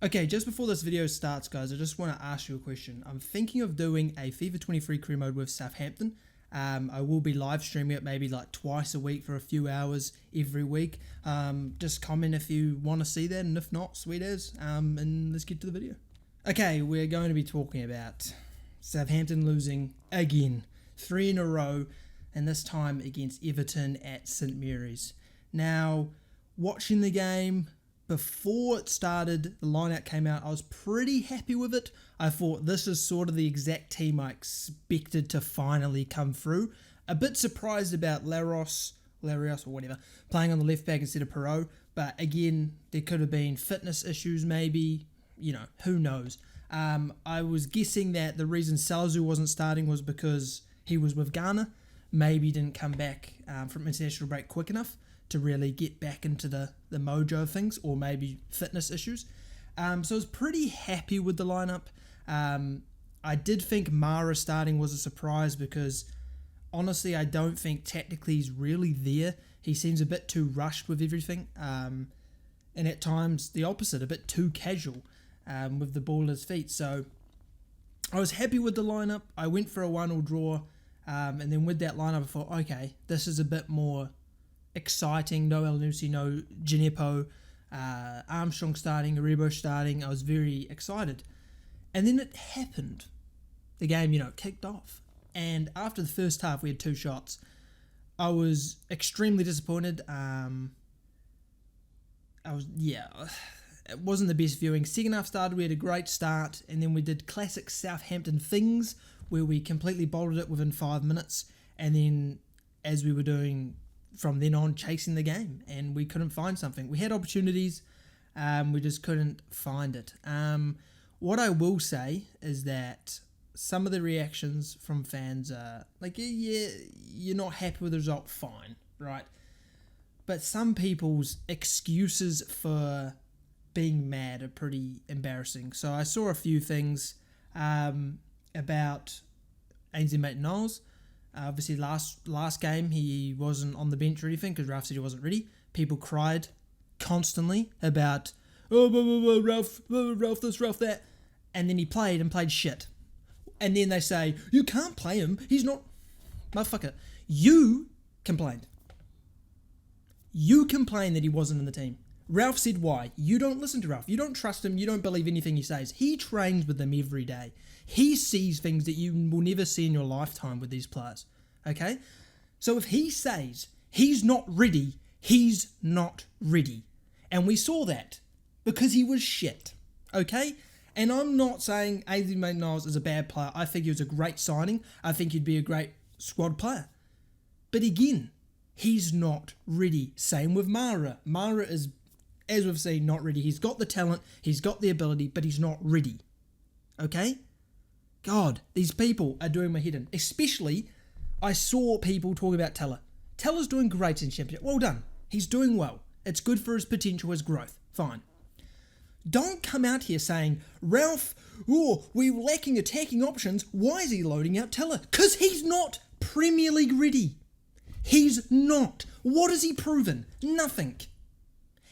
Okay, just before this video starts, guys, I just want to ask you a question. I'm thinking of doing a FIFA 23 career mode with Southampton. I will be live streaming it maybe like twice a week for a few hours every week. Just comment if you want to see that, and if not, sweet as. And let's get to the video. Okay, we're going to be talking about Southampton losing again, 3 in a row, and this time against Everton at St Mary's. Now, watching the game, before it started, the lineup came out, I was pretty happy with it. I thought this is sort of the exact team I expected to finally come through. A bit surprised about Larios or whatever, playing on the left back instead of Perot. But again, there could have been fitness issues maybe, who knows. I was guessing that the reason Salzu wasn't starting was because he was with Ghana. Maybe he didn't come back from international break quick enough to really get back into the mojo of things, or maybe fitness issues. So I was pretty happy with the lineup. I did think Mara starting was a surprise because honestly I don't think tactically he's really there. He seems a bit too rushed with everything, and at times the opposite, a bit too casual with the ball at his feet. So I was happy with the lineup. I went for a 1-1 draw, and then with that lineup I thought, okay, this is a bit more exciting. No El Nusi, no Gineppo, Armstrong starting, Aribo starting. I was very excited. And then it happened. The game, kicked off. And after the first half, we had 2 shots. I was extremely disappointed. It wasn't the best viewing. Second half started, we had a great start, and then we did classic Southampton things where we completely bottled it within 5 minutes, and then as we were doing from then on, chasing the game, and we couldn't find something. We had opportunities, we just couldn't find it. What I will say is that some of the reactions from fans are like, yeah, you're not happy with the result, fine, right? But some people's excuses for being mad are pretty embarrassing. So I saw a few things about NZDT. Obviously, last game, he wasn't on the bench or anything because Ralph said he wasn't ready. People cried constantly about, Ralph this, Ralph that. And then he played shit. And then they say, you can't play him. He's not... Motherfucker, you complained. You complained that he wasn't in the team. Ralph said why. You don't listen to Ralph. You don't trust him. You don't believe anything he says. He trains with them every day. He sees things that you will never see in your lifetime with these players. Okay? So if he says he's not ready, he's not ready. And we saw that because he was shit. Okay? And I'm not saying Ainsley Maitland-Niles is a bad player. I think he was a great signing. I think he'd be a great squad player. But again, he's not ready. Same with Mara. Mara is, as we've seen, not ready. He's got the talent, he's got the ability, but he's not ready. Okay? God, these people are doing my head in. Especially, I saw people talking about Teller. Teller's doing great in Championship. Well done. He's doing well. It's good for his potential, his growth. Fine. Don't come out here saying, Ralph, we're lacking attacking options. Why is he loading out Teller? Because he's not Premier League ready. He's not. What has he proven? Nothing.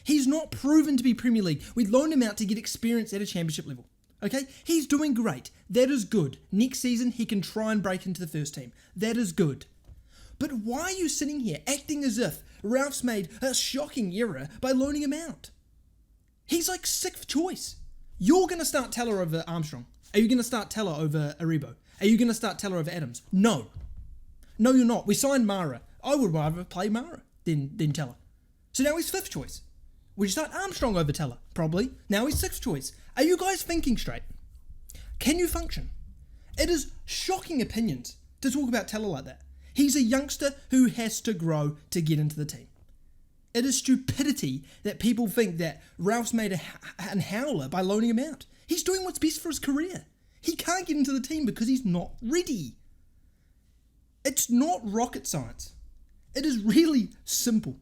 He's not proven to be Premier League. We loaned him out to get experience at a Championship level. Okay? He's doing great. That is good. Next season, he can try and break into the first team. That is good. But why are you sitting here acting as if Ralph's made a shocking error by loaning him out? He's like 6th choice. You're going to start Teller over Armstrong. Are you going to start Teller over Aribo? Are you going to start Teller over Adams? No. No, you're not. We signed Mara. I would rather play Mara than Teller. So now he's 5th choice. Would you start Armstrong over Teller? Probably. Now he's 6th choice. Are you guys thinking straight? Can you function? It is shocking opinions to talk about Teller like that. He's a youngster who has to grow to get into the team. It is stupidity that people think that Ralph's made an howler by loaning him out. He's doing what's best for his career. He can't get into the team because he's not ready. It's not rocket science. It is really simple.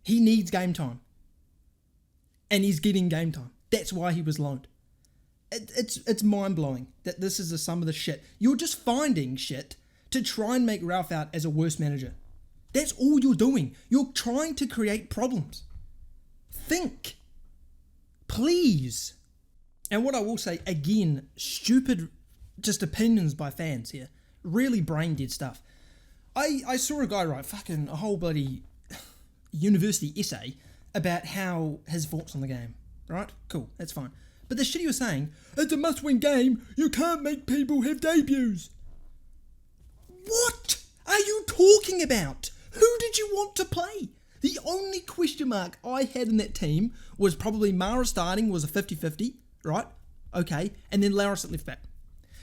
He needs game time. And he's getting game time. That's why he was loaned. It's mind-blowing that this is some of the shit. You're just finding shit to try and make Ralph out as a worse manager. That's all you're doing. You're trying to create problems. Think. Please. And what I will say, again, stupid just opinions by fans here. Really brain dead stuff. I saw a guy write fucking a whole bloody university essay about how his thoughts on the game. Right? Cool, that's fine. But the shit he was saying, it's a must-win game, you can't make people have debuts. What are you talking about? Who did you want to play? The only question mark I had in that team was probably Mara starting was a 50-50, right? Okay, and then Laris at left back.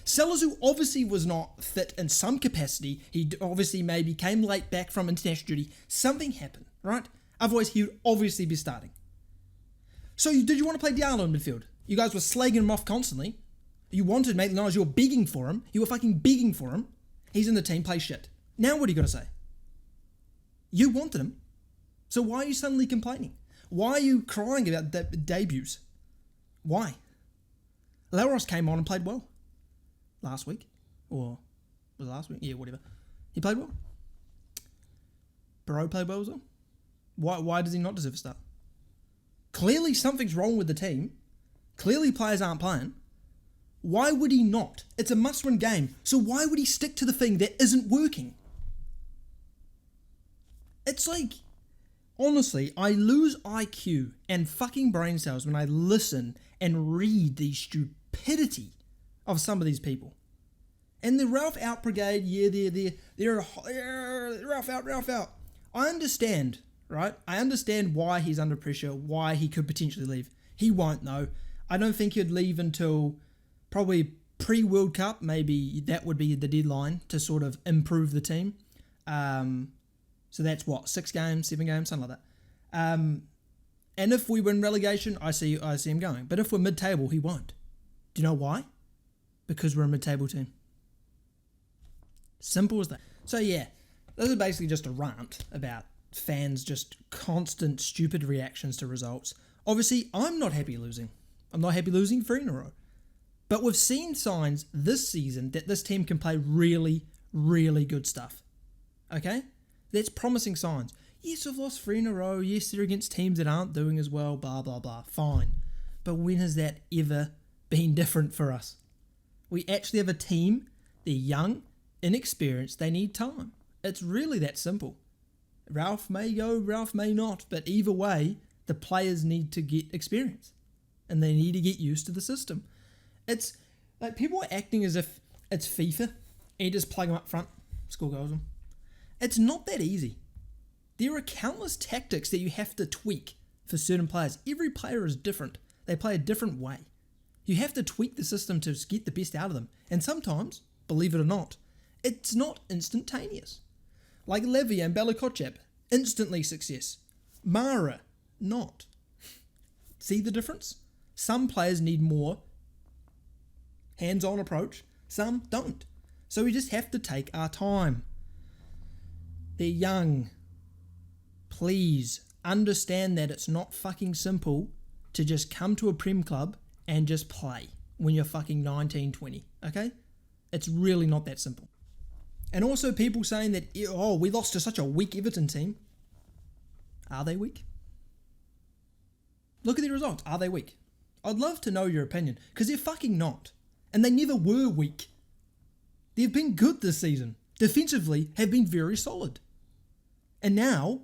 Sellers, who obviously was not fit in some capacity, he obviously maybe came late back from international duty, something happened, right? Otherwise he would obviously be starting. So did you want to play Diallo in midfield? You guys were slagging him off constantly. You wanted Maitland-Niles, you were begging for him. You were fucking begging for him. He's in the team, play shit. Now what are you going to say? You wanted him. So why are you suddenly complaining? Why are you crying about debuts? Why? Laros came on and played well. Last week. Or was it last week? Yeah, whatever. He played well. Barreau played well as well. Why does he not deserve a start? Clearly something's wrong with the team. Clearly players aren't playing. Why would he not? It's a must-win game. So why would he stick to the thing that isn't working? It's like, honestly, I lose IQ and fucking brain cells when I listen and read the stupidity of some of these people. And the Ralph out brigade, yeah, they're Ralph out. I understand, right? I understand why he's under pressure, why he could potentially leave. He won't, though. I don't think he'd leave until probably pre-World Cup. Maybe that would be the deadline to sort of improve the team. So that's what, 6 games, 7 games, something like that. And if we win relegation, I see him going. But if we're mid-table, he won't. Do you know why? Because we're a mid-table team. Simple as that. So yeah, this is basically just a rant about fans' just constant stupid reactions to results. Obviously, I'm not happy losing. I'm not happy losing 3 in a row. But we've seen signs this season that this team can play really, really good stuff. Okay? That's promising signs. Yes, we've lost 3 in a row. Yes, they're against teams that aren't doing as well, blah, blah, blah. Fine. But when has that ever been different for us? We actually have a team. They're young, inexperienced. They need time. It's really that simple. Ralph may go, Ralph may not. But either way, the players need to get experience. And they need to get used to the system. It's like people are acting as if it's FIFA and you just plug them up front, score goals. It's not that easy. There are countless tactics that you have to tweak for certain players. Every player is different. They play a different way. You have to tweak the system to get the best out of them. And sometimes, believe it or not, it's not instantaneous. Like Levy and Belakochap, instantly success. Mara, not. See the difference? Some players need more hands-on approach. Some don't. So we just have to take our time. They're young. Please understand that it's not fucking simple to just come to a Prem club and just play when you're fucking 19, 20, okay? It's really not that simple. And also people saying that, oh, we lost to such a weak Everton team. Are they weak? Look at the results. Are they weak? I'd love to know your opinion, because they're fucking not. And they never were weak. They've been good this season. Defensively, have been very solid. And now,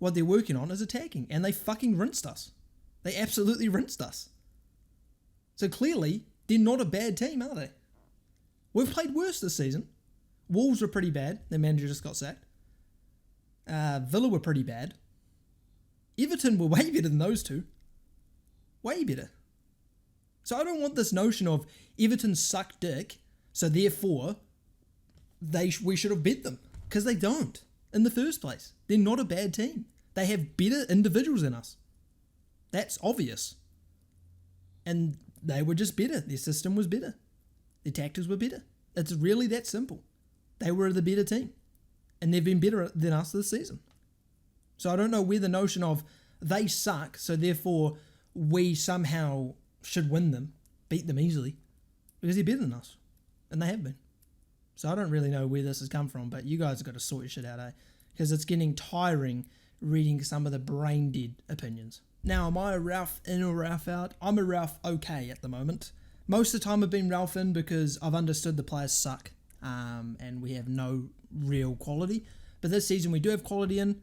what they're working on is attacking. And they fucking rinsed us. They absolutely rinsed us. So clearly, they're not a bad team, are they? We've played worse this season. Wolves were pretty bad. Their manager just got sacked. Villa were pretty bad. Everton were way better than those two. Way better. So I don't want this notion of Everton suck dick, so therefore we should have bet them. Because they don't in the first place. They're not a bad team. They have better individuals than us. That's obvious. And they were just better. Their system was better. Their tactics were better. It's really that simple. They were the better team. And they've been better than us this season. So I don't know where the notion of they suck, so therefore we somehow should win them, beat them easily, because they're better than us. And they have been. So I don't really know where this has come from, but you guys have got to sort your shit out, eh? Because it's getting tiring reading some of the brain dead opinions. Now, am I a Ralph in or Ralph out? I'm a Ralph okay at the moment. Most of the time I've been Ralph in because I've understood the players suck and we have no real quality. But this season we do have quality in,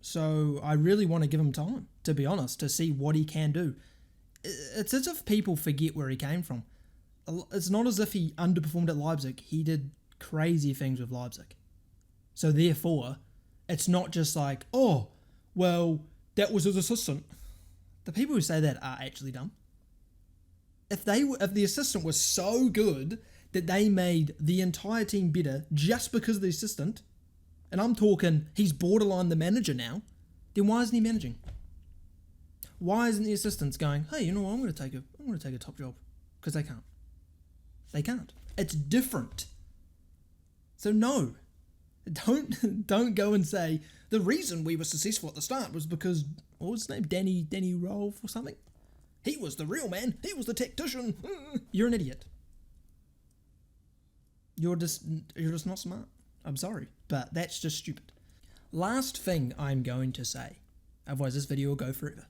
so I really want to give him time, to be honest, to see what he can do. It's as if people forget where he came from. It's not as if he underperformed at Leipzig. He did crazy things with Leipzig. So therefore, it's not just like, oh, well, that was his assistant. The people who say that are actually dumb. If the assistant was so good that they made the entire team better just because of the assistant, and I'm talking he's borderline the manager now, then why isn't he managing? Why isn't the assistants going, hey, you know what, I'm going to take a top job? Because they can't. They can't. It's different. So no, don't go and say the reason we were successful at the start was because, what was his name, Danny Rolfe or something? He was the real man. He was the tactician. You're an idiot. You're just not smart. I'm sorry, but that's just stupid. Last thing I'm going to say, otherwise this video will go forever.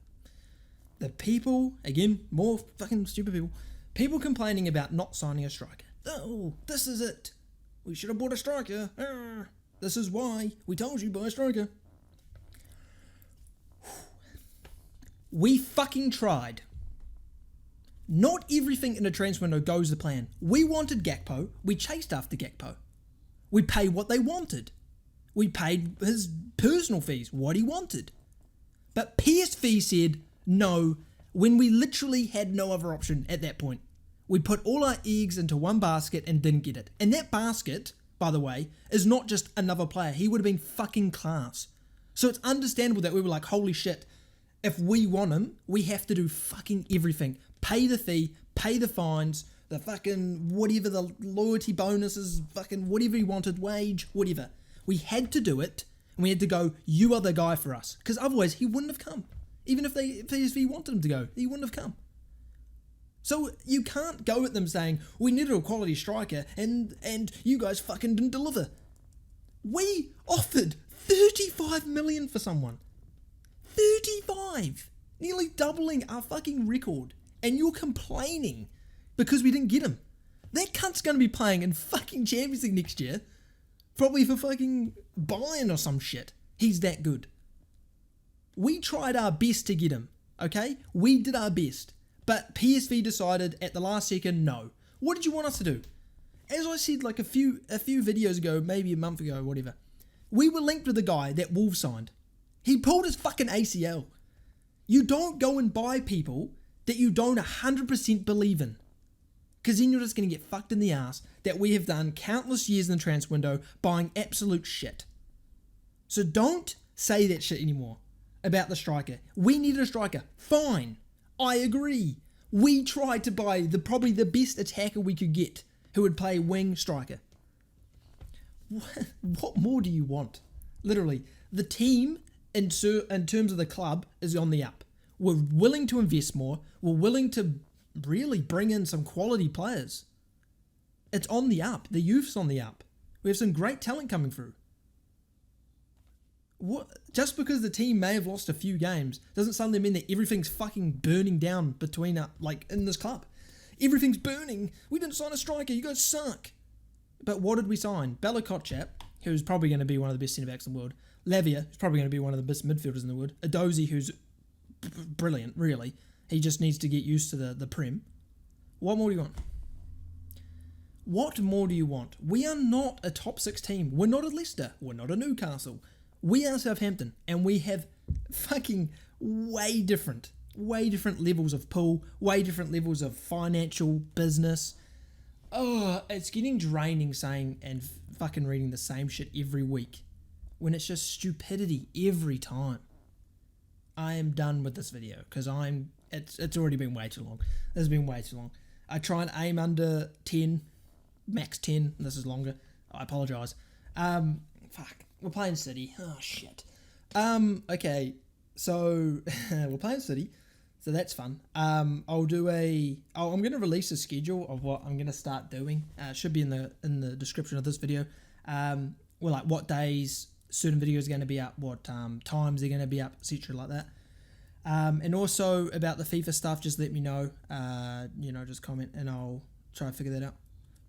The people, again, more fucking stupid people complaining about not signing a striker. Oh, this is it. We should have bought a striker. This is why we told you buy a striker. We fucking tried. Not everything in a transfer window goes to plan. We wanted Gakpo. We chased after Gakpo. We paid what they wanted. We paid his personal fees, what he wanted. But PSV said no when we literally had no other option at that point. We put all our eggs into one basket and didn't get it. And that basket, by the way, is not just another player. He would have been fucking class. So it's understandable that we were like, holy shit, if we want him, we have to do fucking everything. Pay the fee, pay the fines, the fucking whatever, the loyalty bonuses, fucking whatever he wanted, wage, whatever. We had to do it, and we had to go, you are the guy for us. Because otherwise, he wouldn't have come. Even if PSV wanted him to go, he wouldn't have come. So you can't go at them saying, we needed a quality striker, and you guys fucking didn't deliver. We offered 35 million for someone. 35! Nearly doubling our fucking record. And you're complaining because we didn't get him. That cunt's going to be playing in fucking Champions League next year. Probably for fucking Bayern or some shit. He's that good. We tried our best to get him, okay? We did our best. But PSV decided at the last second, no. What did you want us to do? As I said like a few videos ago, maybe a month ago, whatever. We were linked with a guy that Wolves signed. He pulled his fucking ACL. You don't go and buy people that you don't 100% believe in. Because then you're just going to get fucked in the ass that we have done countless years in the transfer window buying absolute shit. So don't say that shit anymore about the striker. We needed a striker. Fine. I agree. We tried to buy probably the best attacker we could get who would play wing striker. What more do you want? Literally, the team in terms of the club is on the up. We're willing to invest more. We're willing to really bring in some quality players. It's on the up. The youth's on the up. We have some great talent coming through. What? Just because the team may have lost a few games doesn't suddenly mean that everything's fucking burning down between in this club. Everything's burning. We didn't sign a striker. You guys suck. But what did we sign? Bella Kotchap, who's probably going to be one of the best centre-backs in the world. Lavia, who's probably going to be one of the best midfielders in the world. Adozie, who's brilliant, really. He just needs to get used to the Prem. What more do you want? What more do you want? We are not a top 6 team. We're not a Leicester. We're not a Newcastle. We are Southampton, and we have fucking way different levels of pool, way different levels of financial business. Oh, it's getting draining saying and fucking reading the same shit every week when it's just stupidity every time. I am done with this video because it's already been way too long. This has been way too long. I try and aim under 10, max 10. This is longer. I apologise. Fuck. We're playing City. Oh, shit. Okay. So, we're playing City. So that's fun. I'm going to release a schedule of what I'm going to start doing. It should be in the description of this video. Like what days certain videos are going to be up, what times they're going to be up, etc. like that. And also about the FIFA stuff, just let me know. Just comment and I'll try to figure that out.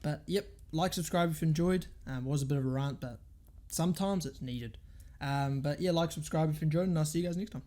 But yep, like, subscribe if you enjoyed. It was a bit of a rant, but sometimes it's needed. But yeah, like, subscribe if you enjoyed, and I'll see you guys next time.